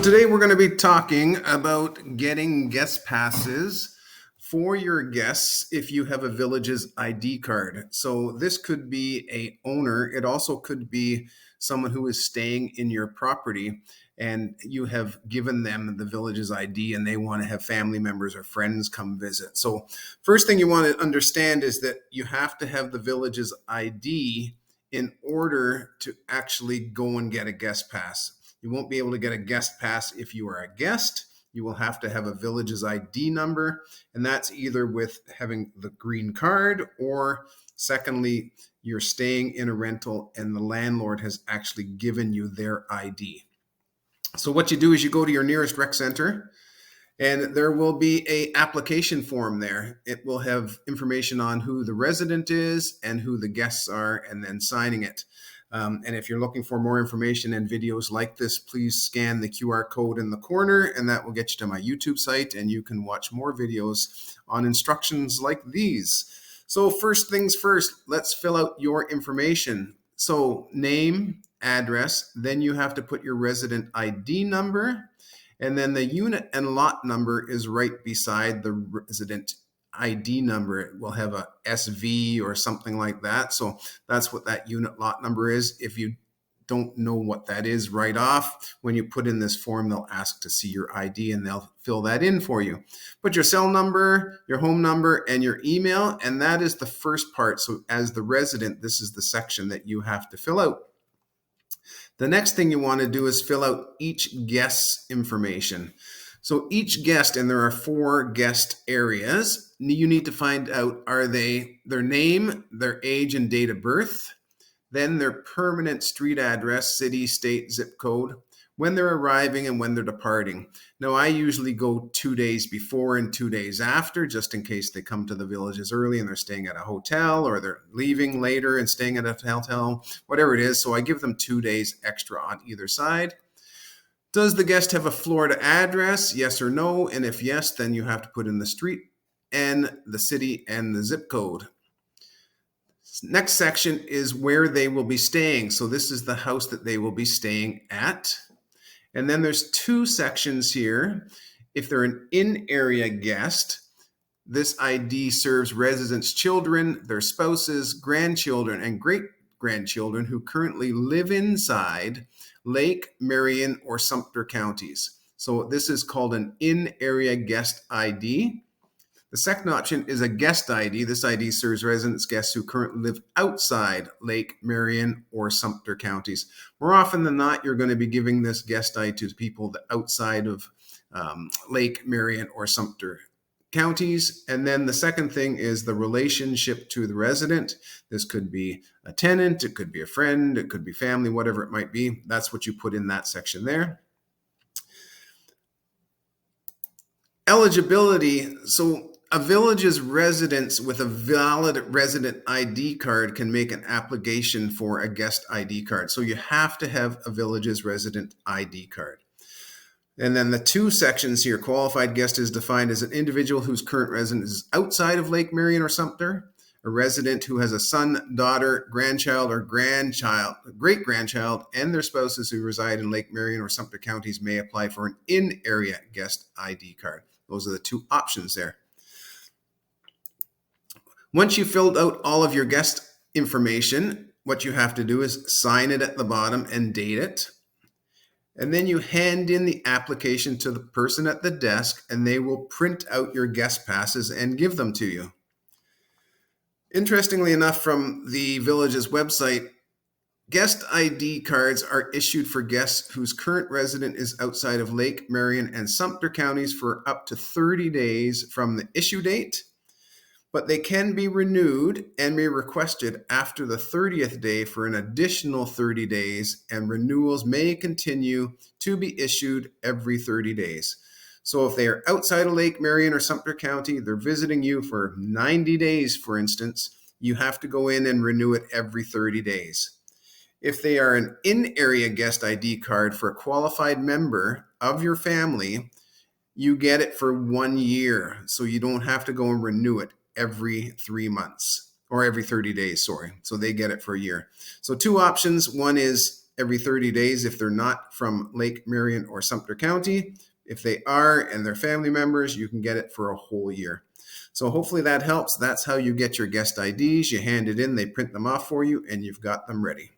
Today we're going to be talking about getting guest passes for your guests if you have a village's ID card. So this could be a owner. It also could be someone who is staying in your property and you have given them the village's ID and they want to have family members or friends come visit. So first thing you want to understand is that you have to have the village's ID in order to actually go and get a guest pass. You won't be able to get a guest pass if you are a guest. You will have to have a village's ID number, and that's either with having the green card or secondly, you're staying in a rental and the landlord has actually given you their ID. So what you do is you go to your nearest rec center and there will be a application form there. It will have information on who the resident is and who the guests are and then signing it. And if you're looking for more information and videos like this, please scan the QR code in the corner and that will get you to my YouTube site and you can watch more videos on instructions like these. So first things first, let's fill out your information. So name, address, then you have to put your resident ID number, and then the unit and lot number is right beside the resident ID number. It will have a SV or something like that. So that's what that unit lot number is. If you don't know what that is right off, when you put in this form, they'll ask to see your ID and they'll fill that in for you. Put your cell number, your home number, and your email, and that is the first part. So as the resident, this is the section that you have to fill out. The next thing you want to do is fill out each guest's information. So each guest, and there are 4 guest areas, you need to find out are they their name, their age and date of birth, then their permanent street address, city, state, zip code, when they're arriving and when they're departing. Now I usually go 2 days before and 2 days after, just in case they come to the villages early and they're staying at a hotel or they're leaving later and staying at a hotel, whatever it is. So I give them 2 days extra on either side. Does the guest have a Florida address? Yes or no? And if yes, then you have to put in the street and the city and the zip code. Next section is where they will be staying. So this is the house that they will be staying at. And then there's 2 sections here. If they're an in-area guest, this ID serves residents' children, their spouses, grandchildren, and great-grandchildren who currently live inside Lake, Marion, or Sumter counties. So this is called an in-area guest ID. The second option is a guest ID. This ID serves residents, guests who currently live outside Lake, Marion, or Sumter counties. More often than not, you're going to be giving this guest ID to people outside of Lake, Marion, or Sumter counties. And then the second thing is the relationship to the resident. This could be a tenant, it could be a friend, it could be family, whatever it might be. That's what you put in that section there. Eligibility. So a village's residents with a valid resident ID card can make an application for a guest ID card. So you have to have a village's resident ID card. And then the 2 sections here, qualified guest is defined as an individual whose current residence is outside of Lake Marion or Sumter, a resident who has a son, daughter, grandchild, or great-grandchild, and their spouses who reside in Lake Marion or Sumter counties may apply for an in-area guest ID card. Those are the 2 options there. Once you've filled out all of your guest information, what you have to do is sign it at the bottom and date it. And then you hand in the application to the person at the desk and they will print out your guest passes and give them to you. Interestingly enough, from the village's website, guest ID cards are issued for guests whose current resident is outside of Lake, Marion, and Sumter counties for up to 30 days from the issue date, but they can be renewed and be requested after the 30th day for an additional 30 days, and renewals may continue to be issued every 30 days. So if they are outside of Lake, Marion, or Sumter County, they're visiting you for 90 days, for instance, you have to go in and renew it every 30 days. If they are an in-area guest ID card for a qualified member of your family, you get it for 1 year. So you don't have to go and renew it every 3 months or every 30 days, sorry. So they get it for a year. So 2 options. One is every 30 days if they're not from Lake Marion or Sumter County. If they are and they're family members, you can get it for a whole year. So hopefully that helps. That's how you get your guest IDs. You hand it in, they print them off for you, and you've got them ready.